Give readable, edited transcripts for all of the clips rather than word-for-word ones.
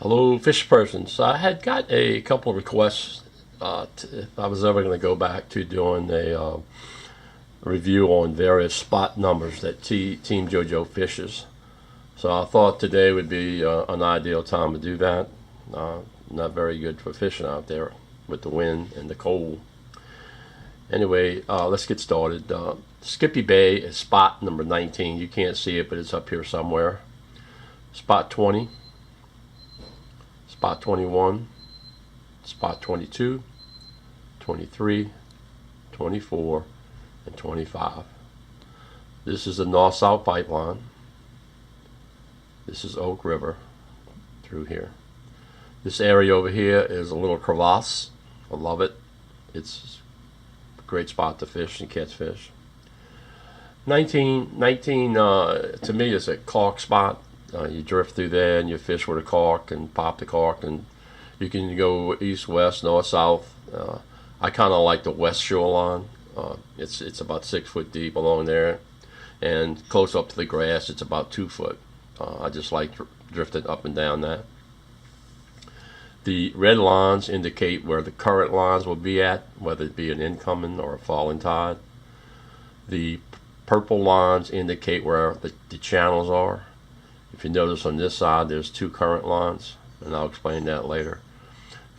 Hello, fish persons. I had got a couple of requests if I was ever going to go back to doing a review on various spot numbers that Team JoJo fishes. So I thought today would be an ideal time to do that. Not very good for fishing out there with the wind and the cold. Anyway, let's get started. Skippy Bay is spot number 19. You can't see it, but it's up here somewhere. Spot 20. Spot 21, spot 22, 23, 24, and 25. This is the north-south pipeline. This is Oak River through here. This area over here is a little crevasse. I love it. It's a great spot to fish and catch fish. 19 to me is a cork spot. You drift through there and you fish with a cork and pop the cork, and you can go east, west, north, south. I kind of like the west shoreline. It's about 6 foot deep along there, and close up to the grass it's about 2 foot. I just like drifting up and down that. The red lines indicate where the current lines will be at, whether it be an incoming or a falling tide. The purple lines indicate where the channels are. If you notice on this side there's 2 current lines, and I'll explain that later.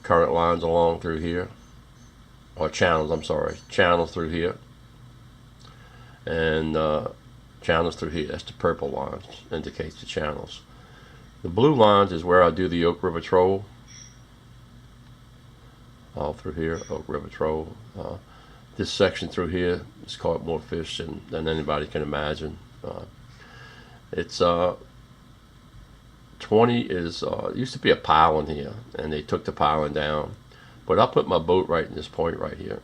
Current lines along through here, or channels, I'm sorry, channels through here, and channels through here. That's the purple lines, indicates the channels. The blue lines is where I do the Oak River Troll. All through here, Oak River Troll. This section through here has caught more fish than anybody can imagine. It's 20 is used to be a piling here, and they took the piling down, but I put my boat right in this point right here,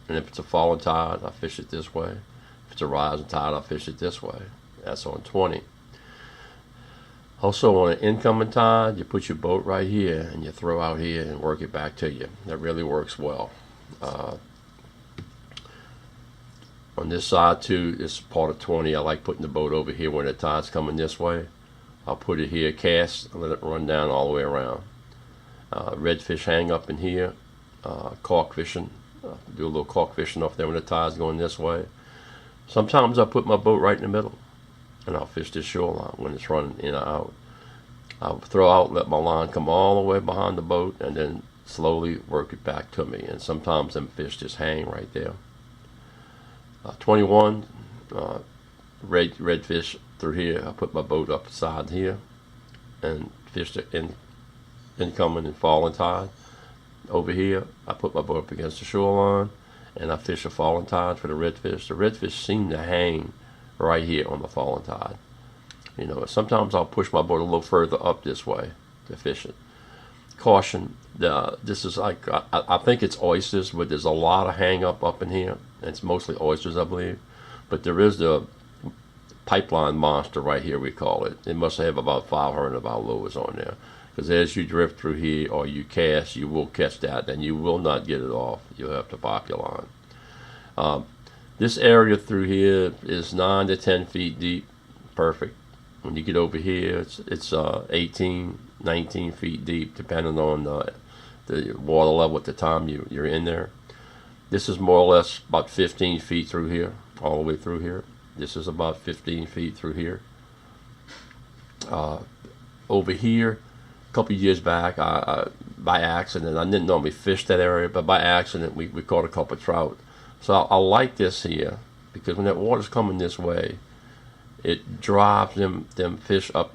and if it's a falling tide I fish it this way, if it's a rising tide I fish it this way. That's on 20. Also on an incoming tide you put your boat right here and you throw out here and work it back to you. That really works well. On this side too, this is part of 20. I like putting the boat over here when the tide's coming this way. I'll put it here, cast, and let it run down all the way around. Redfish hang up in here. Cork fishing. Do a little cork fishing off there when the tide's going this way. Sometimes I put my boat right in the middle, and I'll fish this shoreline when it's running in or out. I'll throw out, let my line come all the way behind the boat, and then slowly work it back to me. And sometimes them fish just hang right there. 21, redfish through here. I put my boat up side here and fish the incoming and falling tide. Over here I put my boat up against the shoreline and I fish a falling tide for the redfish. The redfish seem to hang right here on the falling tide. You know, sometimes I'll push my boat a little further up this way to fish it. Caution, this is like, I think it's oysters, but there's a lot of hang up in here. It's mostly oysters, I believe, but there is the pipeline monster right here, we call it. It must have about 500 of our lures on there, because as you drift through here or you cast, you will catch that and you will not get it off. You'll have to pop your line. This area through here is 9 to 10 feet deep. Perfect. When you get over here, it's 18, 19 feet deep, depending on the water level at the time you're in there. This is more or less about 15 feet through here, all the way through here. This is about 15 feet through here. Over here, a couple of years back, I by accident, I didn't normally fish that area, but by accident we caught a couple of trout. So I like this here, because when that water's coming this way, it drives them fish up,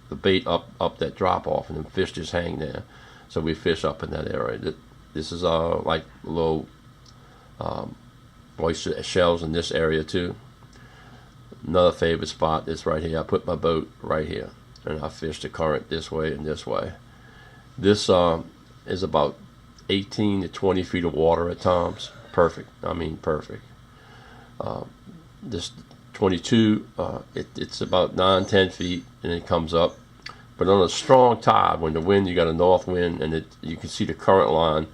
the bait up that drop off, and them fish just hang there. So we fish up in that area. This is like little oyster shells in this area too. Another favorite spot is right here. I put my boat right here and I fish the current this way and this way. This is about 18 to 20 feet of water at times. Perfect. I mean perfect. This 22, it's about 9-10 feet and it comes up. But on a strong tide, when the wind, you got a north wind, and you can see the current line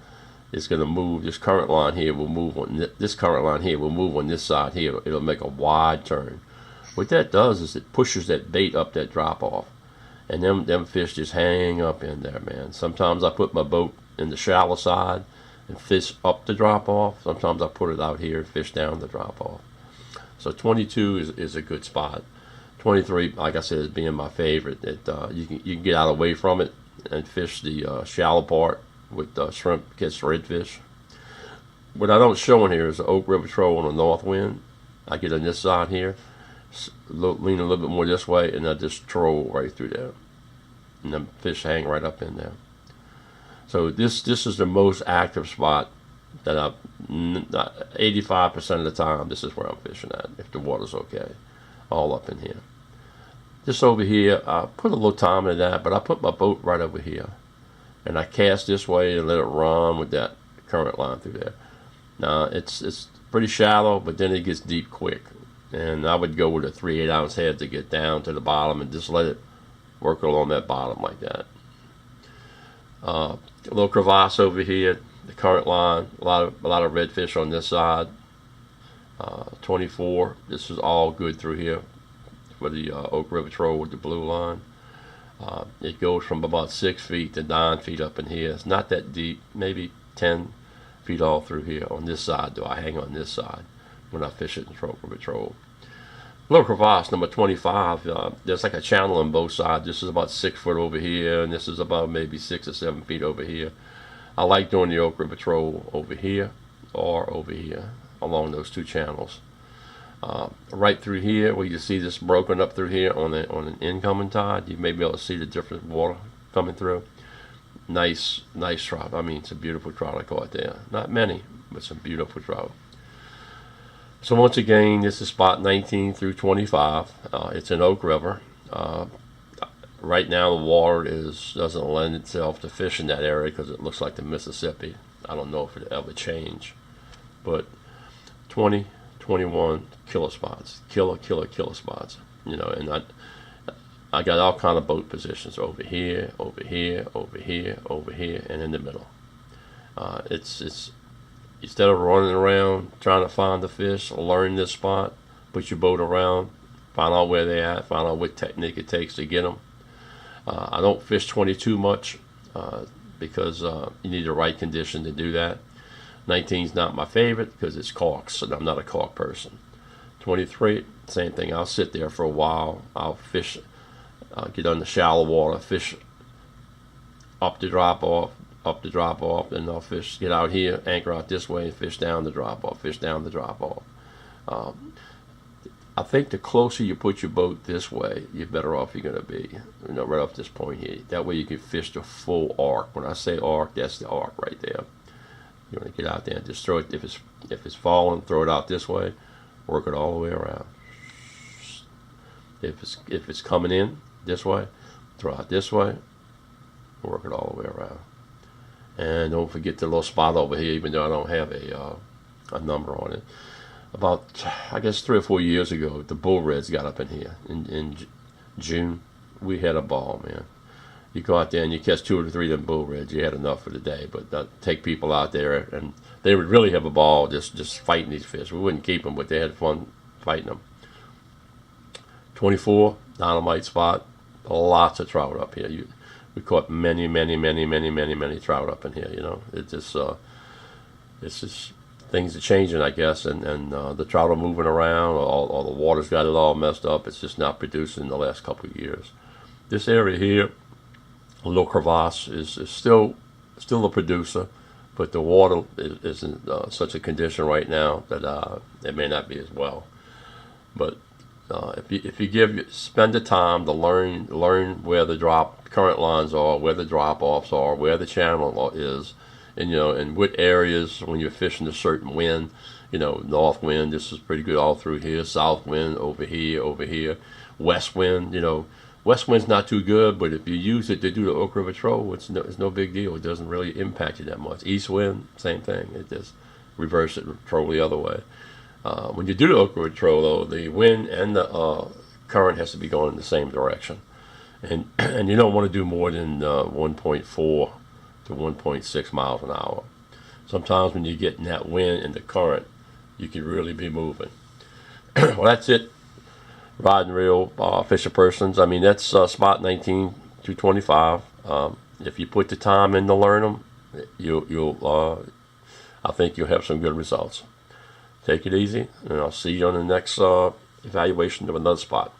is going to move. This current line here will move on this current line here will move on this side here. It'll make a wide turn. What that does is it pushes that bait up that drop off, and them fish just hang up in there, man. Sometimes I put my boat in the shallow side and fish up the drop off. Sometimes I put it out here and fish down the drop off. So 22 is a good spot. 23, like I said, is being my favorite. You can get out away from it and fish the shallow part with shrimp, catch redfish. What I don't show in here is the Oak River Troll on the north wind. I get on this side here, lean a little bit more this way, and I just troll right through there. And the fish hang right up in there. So this is the most active spot that 85% of the time, this is where I'm fishing at, if the water's okay, all up in here. This over here, I put a little time in that, but I put my boat right over here. And I cast this way and let it run with that current line through there. Now, it's pretty shallow, but then it gets deep quick. And I would go with a 3/8 ounce head to get down to the bottom and just let it work along that bottom like that. A little crevasse over here, the current line, a lot of redfish on this side. 24, this is all good through here for the Oak River Troll with the blue line. It goes from about 6 feet to 9 feet up in here. It's not that deep, maybe 10 feet all through here. On this side, though, I hang on this side when I fish it in Oak River Troll. Little crevasse, number 25, there's like a channel on both sides. This is about 6 foot over here, and this is about maybe 6 or 7 feet over here. I like doing the Oak River Troll over here or over here along those two channels. Right through here, where you see this broken up through here on an incoming tide, you may be able to see the different water coming through. Nice trout. I mean, some beautiful trout I caught there. Not many, but some beautiful trout. So once again, this is spot 19 through 25. It's in Oak River. Right now, the water doesn't lend itself to fish in that area because it looks like the Mississippi. I don't know if it'll ever change, but 20, 21 killer spots, killer spots. You know, and I got all kind of boat positions over here, over here, over here, over here, and in the middle. It's instead of running around trying to find the fish, learn this spot, put your boat around, find out where they're at, find out what technique it takes to get them. I don't fish 22 much because you need the right condition to do that. 19 is not my favorite because it's corks, and I'm not a cork person. 23, same thing. I'll sit there for a while. I'll fish, get on the shallow water, fish up the drop off, and I'll fish, get out here, anchor out this way, and fish down the drop off, fish down the drop off. I think the closer you put your boat this way, you're better off you're going to be, you know, right off this point here. That way you can fish the full arc. When I say arc, that's the arc right there. You want to get out there and just throw it. If it's falling, throw it out this way, work it all the way around. If it's coming in this way, throw it out this way, work it all the way around. And don't forget the little spot over here, even though I don't have a number on it. About, I guess, 3 or 4 years ago, the bull reds got up in here in June. We had a ball, man. You go out there and you catch 2 or 3 of them bull reds, you had enough for the day. But take people out there, and they would really have a ball just fighting these fish. We wouldn't keep them, but they had fun fighting them. 24, dynamite spot. Lots of trout up here. We caught many trout up in here. You know, it's just things are changing, I guess, and the trout are moving around, or the water's got it all messed up. It's just not producing in the last couple of years. This area here, a little crevasse, is still a producer, but the water is in such a condition right now that it may not be as well. But if you spend the time to learn where the current lines are, where the drop offs are, where the channel is, and you know, and what areas when you're fishing a certain wind, you know, north wind, this is pretty good all through here, south wind over here, west wind, you know, west wind's not too good, but if you use it to do the Oak River Troll, it's no big deal. It doesn't really impact you that much. East wind, same thing. It just reverse it, troll the other way. When you do the Oak River Troll, though, the wind and the current has to be going in the same direction, and you don't want to do more than 1.4 to 1.6 miles an hour. Sometimes when you get in that wind and the current, you can really be moving. Well, that's it. rod and reel fishing persons. I mean, that's spot 19 to 25. If you put the time in to learn them, I think you'll have some good results. Take it easy, and I'll see you on the next evaluation of another spot.